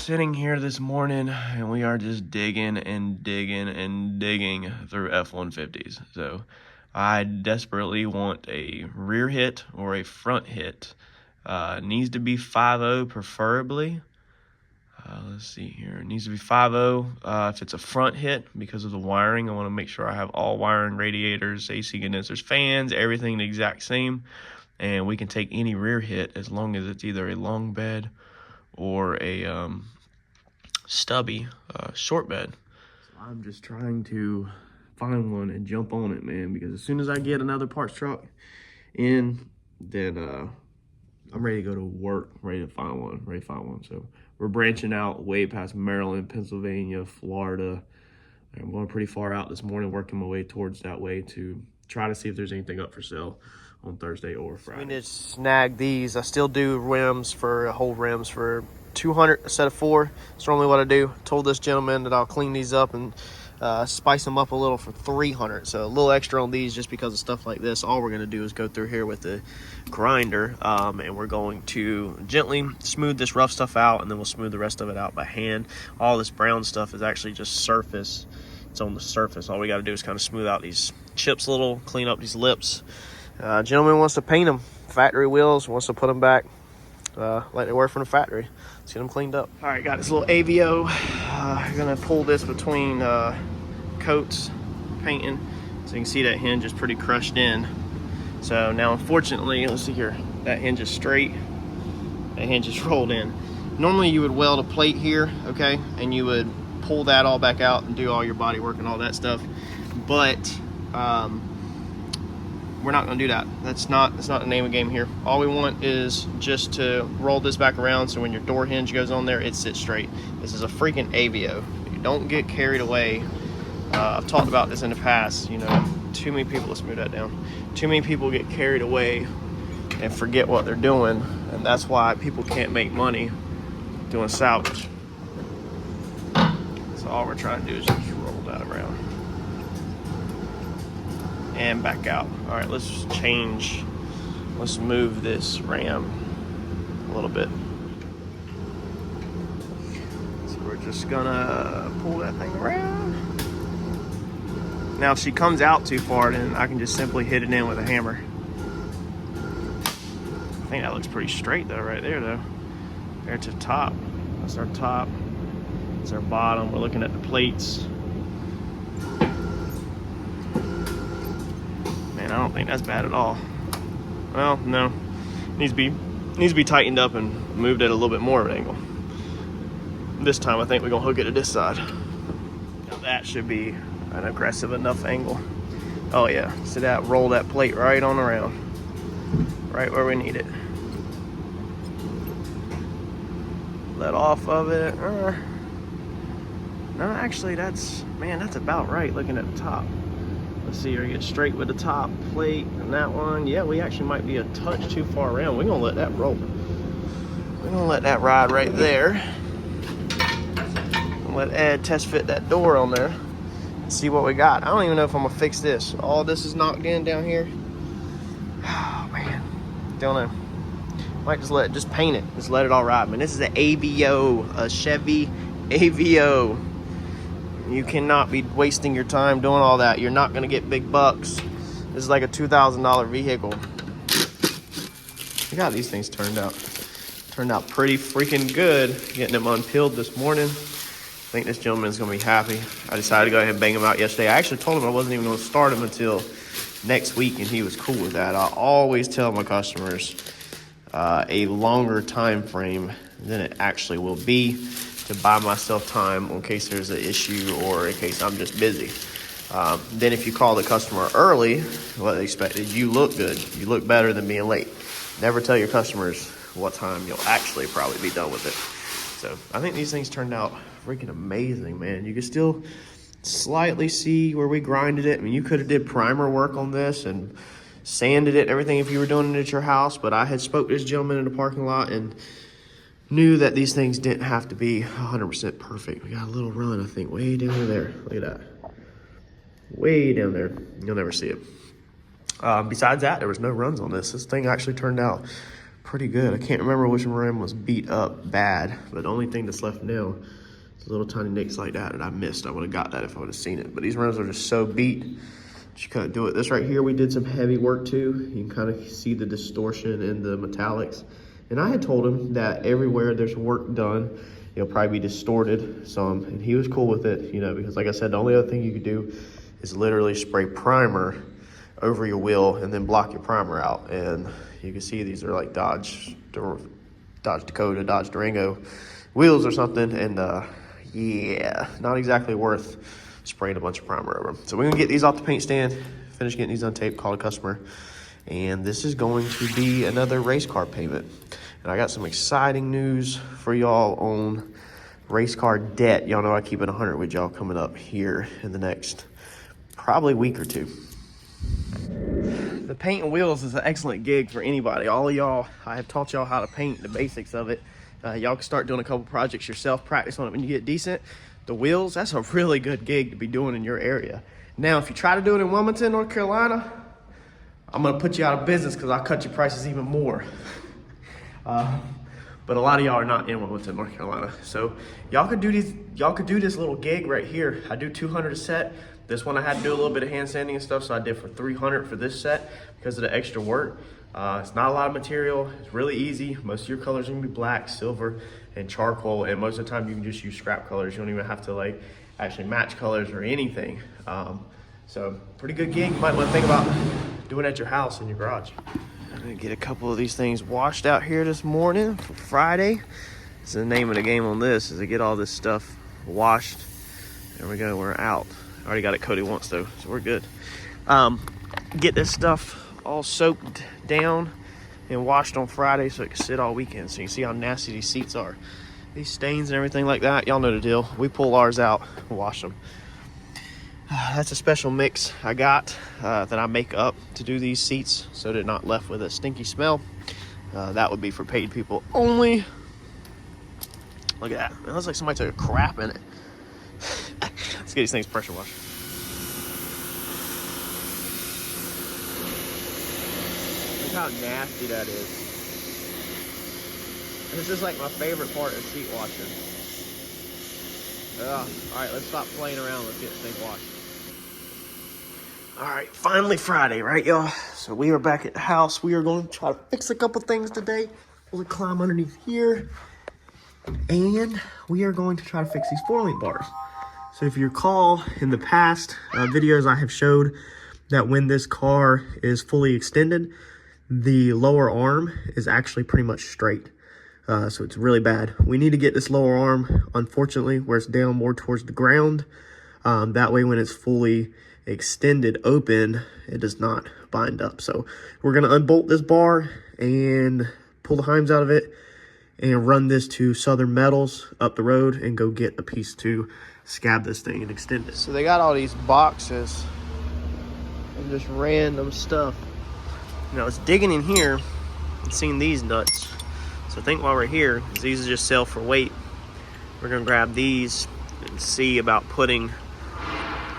sitting here this morning and we are just digging and digging and digging through F-150s. So I desperately want a rear hit or a front hit. Needs to be 5.0 preferably. Let's see here. It needs to be 5.0 if it's a front hit because of the wiring. I want to make sure I have all wiring, radiators, AC condensers, fans, everything the exact same. And we can take any rear hit as long as it's either a long bed or a stubby short bed. So I'm just trying to find one and jump on it, man, because as soon as I get another parts truck in, then I'm ready to go to work, ready to find one. So we're branching out way past Maryland, Pennsylvania, Florida. I'm going pretty far out this morning, working my way towards that way to try to see if there's anything up for sale on Thursday or Friday. We just snagged these. I still do rims for whole rims for $200 a set of 4. That's normally what I do. Told this gentleman that I'll clean these up and spice them up a little for $300. So a little extra on these just because of stuff like this. All we're going to do is go through here with the grinder and we're going to gently smooth this rough stuff out, and then we'll smooth the rest of it out by hand. All this brown stuff is actually just surface. It's on the surface. All we got to do is kind of smooth out these chips a little, clean up these lips. Gentleman wants to paint them. Factory wheels, wants to put them back like they were from the factory. Let's get them cleaned up. All right, got this little AVO. I'm gonna pull this between coats, painting. So you can see that hinge is pretty crushed in. So now, unfortunately, let's see here. That hinge is straight. That hinge is rolled in. Normally you would weld a plate here, okay? And you would pull that all back out and do all your body work and all that stuff. But we're not gonna do that. That's not the name of the game here. All we want is just to roll this back around so when your door hinge goes on there, it sits straight. This is a freaking AVO. You don't get carried away. I've talked about this in the past, you know, too many people, let's move that down. Too many people get carried away and forget what they're doing, and that's why people can't make money doing salvage. So all we're trying to do is just roll that around and back out. All right, let's move this ram a little bit. So we're just gonna pull that thing around. Now if she comes out too far, then I can just simply hit it in with a hammer. I think that looks pretty straight though, right there though. There to the top. That's our top. That's our bottom. We're looking at the plates. I don't think that's bad at all. Well, no, needs to be tightened up and moved at a little bit more of an angle. This time I think we're gonna hook it to this side. Now that should be an aggressive enough angle. Oh yeah, so that roll that plate right on around, right where we need it. Let off of it. No, actually that's about right looking at the top. Let's see here, get straight with the top plate and that one. Yeah, we actually might be a touch too far around. We're gonna let that roll. We're gonna let that ride right there. And let Ed test fit that door on there and see what we got. I don't even know if I'm gonna fix this. All this is knocked in down here. Oh man, don't know. Might just paint it. Just let it all ride. Man, this is an AVO, a Chevy AVO. You cannot be wasting your time doing all that. You're not gonna get big bucks. This is like a $2,000 vehicle. Look how these things turned out. Turned out pretty freaking good. Getting them unpeeled this morning. I think this gentleman's gonna be happy. I decided to go ahead and bang them out yesterday. I actually told him I wasn't even gonna start them until next week, and he was cool with that. I always tell my customers a longer time frame than it actually will be, to buy myself time in case there's an issue or in case I'm just busy. Then if you call the customer early, what they expect is you look good. You look better than being late. Never tell your customers what time you'll actually probably be done with it. So I think these things turned out freaking amazing, man. You can still slightly see where we grinded it. I mean, you could have did primer work on this and sanded it and everything if you were doing it at your house, but I had spoke to this gentleman in the parking lot and knew that these things didn't have to be 100% perfect. We got a little run, I think, way down there. Look at that. Way down there. You'll never see it. Besides that, there was no runs on this. This thing actually turned out pretty good. I can't remember which rim was beat up bad, but the only thing that's left now is little tiny nicks like that I missed. I would have got that if I would have seen it. But these rims are just so beat, you couldn't do it. This right here, we did some heavy work too. You can kind of see the distortion in the metallics. And I had told him that everywhere there's work done, it'll probably be distorted some, and he was cool with it, you know, because like I said, the only other thing you could do is literally spray primer over your wheel and then block your primer out. And you can see these are like Dodge Dakota, Dodge Durango wheels or something, and yeah, not exactly worth spraying a bunch of primer over them. So we're gonna get these off the paint stand, finish getting these untaped, call a customer, and this is going to be another race car payment. And I got some exciting news for y'all on race car debt. Y'all know I keep it 100 with y'all coming up here in the next probably week or two. The paint and wheels is an excellent gig for anybody. All of y'all, I have taught y'all how to paint, the basics of it. Y'all can start doing a couple projects yourself, practice on it when you get decent. The wheels, that's a really good gig to be doing in your area. Now, if you try to do it in Wilmington, North Carolina, I'm gonna put you out of business because I'll cut your prices even more. But a lot of y'all are not in Wilmington, North Carolina. So y'all could do this little gig right here. I do 200 a set. This one I had to do a little bit of hand sanding and stuff, so I did for 300 for this set because of the extra work. It's not a lot of material. It's really easy. Most of your colors are gonna be black, silver, and charcoal, and most of the time you can just use scrap colors. You don't even have to like actually match colors or anything. So pretty good gig. You might want to think about doing it at your house in your garage. I'm gonna get a couple of these things washed out here this morning for Friday. So the name of the game on this is to get all this stuff washed. There we go, we're out. I already got it coated once though, so we're good. Get this stuff all soaked down and washed on Friday so it can sit all weekend. So you can see how nasty these seats are. These stains and everything like that, y'all know the deal. We pull ours out and wash them. That's a special mix I got that I make up to do these seats so they're not left with a stinky smell. That would be for paid people only. Look at that. It looks like somebody took a crap in it. Let's get these things pressure washed. Look how nasty that is. This is like my favorite part of seat washing. Alright, let's stop playing around. Let's get this thing washed. Alright, finally Friday, right, y'all? So we are back at the house. We are going to try to fix a couple things today. We'll climb underneath here. And we are going to try to fix these 4-link bars. So if you recall, in the past videos I have showed that when this car is fully extended, the lower arm is actually pretty much straight. So it's really bad. We need to get this lower arm, unfortunately, where it's down more towards the ground. That way when it's fully extended open, it does not bind up. So we're going to unbolt this bar and pull the heims out of it and run this to Southern Metals up the road and go get a piece to scab this thing and extend it. So they got all these boxes and just random stuff. You know, it's digging in here and seeing these nuts. So I think while we're here, these just sell for weight, we're gonna grab these and see about putting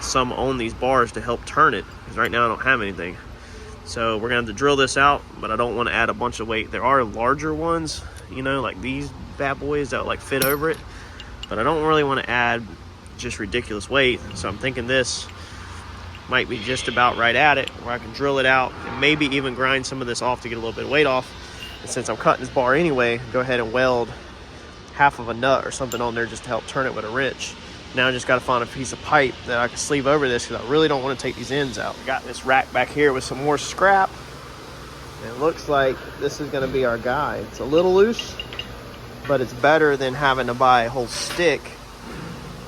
some on these bars to help turn it, because right now I don't have anything. So we're gonna have to drill this out, but I don't want to add a bunch of weight. There are larger ones, you know, like these bad boys that like fit over it, but I don't really want to add just ridiculous weight. So I'm thinking this might be just about right at it, where I can drill it out and maybe even grind some of this off to get a little bit of weight off. And since I'm cutting this bar anyway, go ahead and weld half of a nut or something on there just to help turn it with a wrench. Now I just got to find a piece of pipe that I can sleeve over this, because I really don't want to take these ends out. I got this rack back here with some more scrap. And it looks like this is going to be our guy. It's a little loose, but it's better than having to buy a whole stick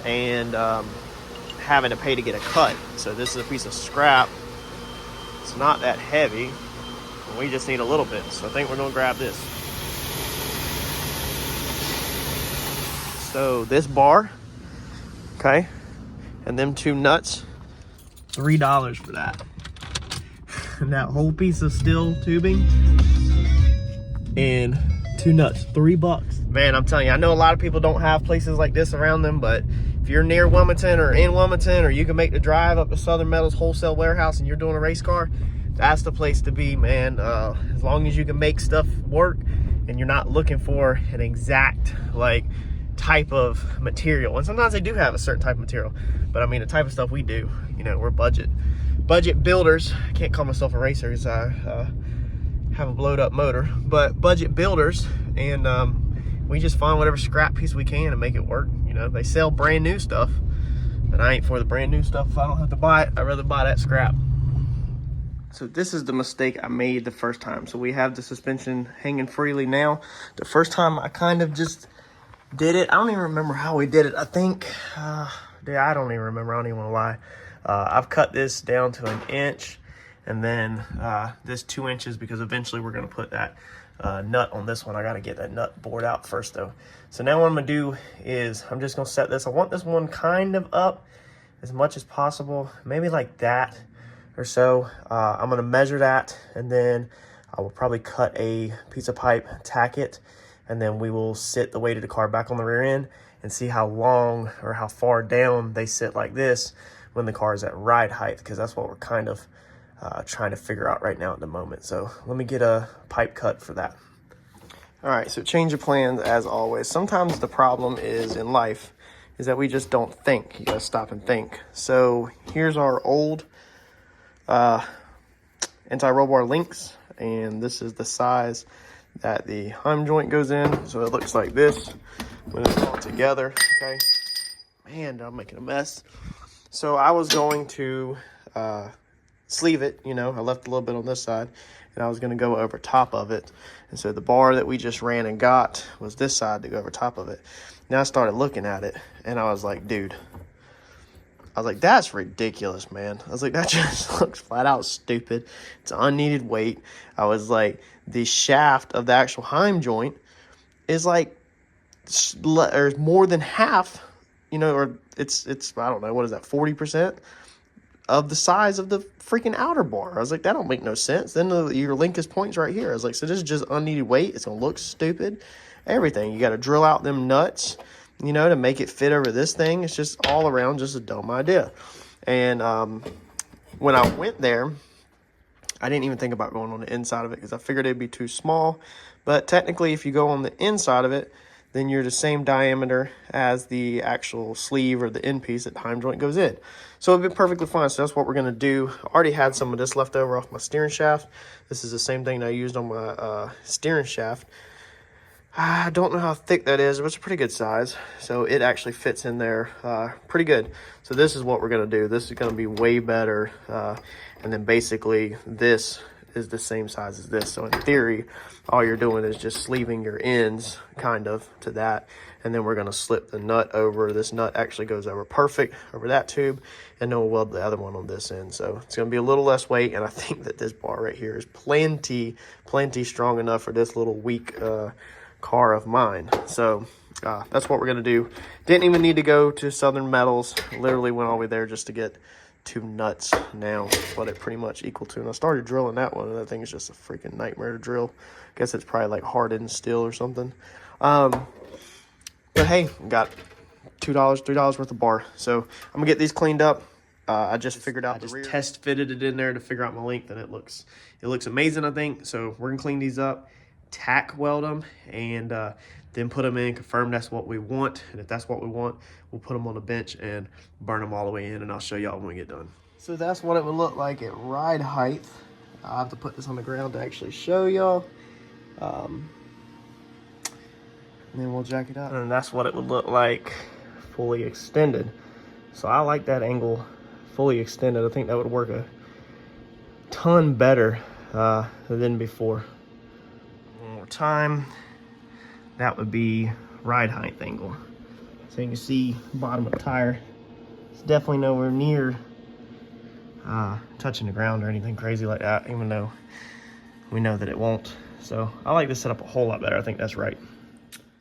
and having to pay to get a cut. So this is a piece of scrap. It's not that heavy. We just need a little bit. So I think we're going to grab this. So this bar, okay, and them 2 nuts, $3 for that. And that whole piece of steel tubing and 2 nuts, $3. Man, I'm telling you, I know a lot of people don't have places like this around them, but if you're near Wilmington or in Wilmington, or you can make the drive up to Southern Metals wholesale warehouse and you're doing a race car, that's the place to be, man. As long as you can make stuff work and you're not looking for an exact like type of material. And sometimes they do have a certain type of material, but I mean the type of stuff we do, you know, we're budget builders. I can't call myself a racer because I have a blowed up motor, but budget builders, and we just find whatever scrap piece we can and make it work. You know, they sell brand new stuff, but I ain't for the brand new stuff. If I don't have to buy it, I'd rather buy that scrap. So this is the mistake I made the first time. So we have the suspension hanging freely now. The first time I kind of just did it. I don't even remember how we did it. I think, I don't even remember. I don't even want to lie. I've cut this down to 1 inch, and then this 2 inches, because eventually we're going to put that nut on this one. I got to get that nut bored out first though. So now what I'm going to do is I'm just going to set this. I want this one kind of up as much as possible, maybe like that or so. I'm going to measure that, and then I will probably cut a piece of pipe, tack it, and then we will sit the weight of the car back on the rear end and see how long or how far down they sit like this when the car is at ride height, because that's what we're kind of trying to figure out right now at the moment. So let me get a pipe cut for that. All right, so change of plans as always. Sometimes the problem is in life is that we just don't think. You gotta stop and think. So here's our old anti-roll bar links, and this is the size that the heim joint goes in. So it looks like this when it's all together. Okay, man, I'm making a mess. So I was going to sleeve it, you know, I left a little bit on this side, and I was going to go over top of it. And so the bar that we just ran and got was this side to go over top of it. Now I started looking at it, and I was like, dude, I was like, that's ridiculous, man. I was like, that just looks flat out stupid. It's unneeded weight. I was like, the shaft of the actual heim joint is like, or more than half, you know, or it's I don't know, what is that, 40% of the size of the freaking outer bar. I was like, that don't make no sense. Then your link is points right here. I was like, so this is just unneeded weight. It's gonna look stupid. Everything, you got to drill out them nuts, you know, to make it fit over this thing. It's just all around just a dumb idea. And when I went there, I didn't even think about going on the inside of it because I figured it'd be too small. But technically, if you go on the inside of it, then you're the same diameter as the actual sleeve or the end piece that the heim joint goes in. So it'd be perfectly fine. So that's what we're going to do. I already had some of this left over off my steering shaft. This is the same thing that I used on my steering shaft. I don't know how thick that is, but it's a pretty good size. So it actually fits in there pretty good. So this is what we're going to do. This is going to be way better. And then basically this is the same size as this. So in theory, all you're doing is just sleeving your ends kind of to that. And then we're going to slip the nut over. This nut actually goes over perfect over that tube. And then we'll weld the other one on this end. So it's going to be a little less weight. And I think that this bar right here is plenty strong enough for this little weak car of mine. So that's what we're going to do. Didn't even need to go to Southern Metals. Literally went all the way there just to get 2 nuts. Now what it pretty much equal to. And I started drilling that one, and that thing is just a freaking nightmare to drill. Guess it's probably like hardened steel or something. But hey, got $2, $3 worth of bar. So I'm gonna get these cleaned up. I just figured out, I just test fitted it in there to figure out my length, and it looks amazing, I think. So we're gonna clean these up, tack weld them, and then put them in, confirm that's what we want. And if that's what we want, we'll put them on the bench and burn them all the way in, and I'll show y'all when we get done. So that's what it would look like at ride height. I'll have to put this on the ground to actually show y'all. And then we'll jack it up. And that's what it would look like fully extended. So I like that angle fully extended. I think that would work a ton better than before. One more time. That would be ride height angle. So you can see bottom of the tire. It's definitely nowhere near touching the ground or anything crazy like that, even though we know that it won't. So I like this setup a whole lot better. I think that's right.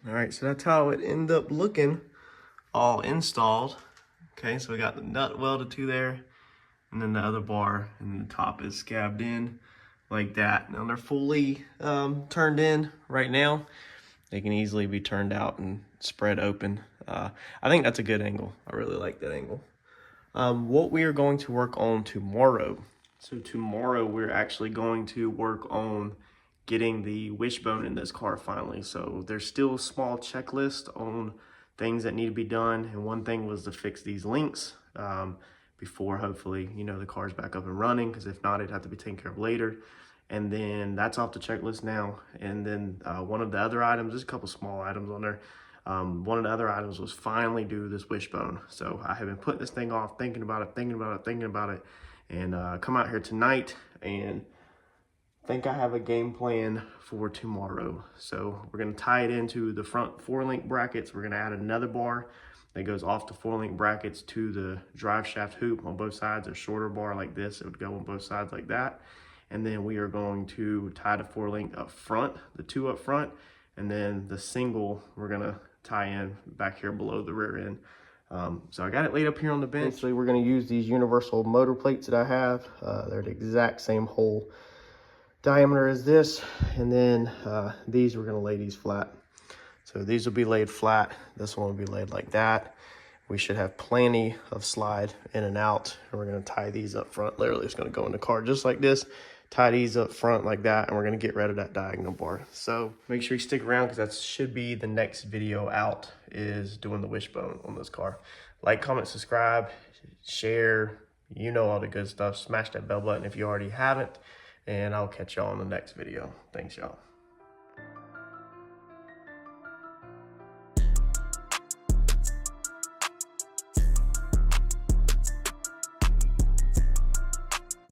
All right, so that's how it ended up looking all installed. Okay, so we got the nut welded to there, and then the other bar, and the top is scabbed in like that. Now they're fully turned in right now. They can easily be turned out and spread open. I think that's a good angle. I really like that angle. What we are going to work on tomorrow. So tomorrow we're actually going to work on getting the wishbone in this car finally. So there's still a small checklist on things that need to be done. And one thing was to fix these links before hopefully, you know, the car's back up and running, because if not, it'd have to be taken care of later. And then that's off the checklist now. And then one of the other items, there's a couple small items on there. One of the other items was finally do this wishbone. So I have been putting this thing off, thinking about it, and come out here tonight and think I have a game plan for tomorrow. So we're gonna tie it into the front 4-link brackets. We're gonna add another bar that goes off the 4-link brackets to the drive shaft hoop on both sides. A shorter bar like this, it would go on both sides like that. And then we are going to tie the 4-link up front, the 2 up front, and then the single we're gonna tie in back here below the rear end. So I got it laid up here on the bench. Basically, we're gonna use these universal motor plates that I have. They're the exact same hole diameter as this. And then these, we're gonna lay these flat. So these will be laid flat. This one will be laid like that. We should have plenty of slide in and out. And we're gonna tie these up front. Literally, it's gonna go in the car just like this. Tie these up front like that, and we're gonna get rid of that diagonal bar. So make sure you stick around, because that should be the next video out, is doing the wishbone on this car. Like, comment, subscribe, share, you know all the good stuff. Smash that bell button if you already haven't, and I'll catch y'all in the next video. Thanks, y'all.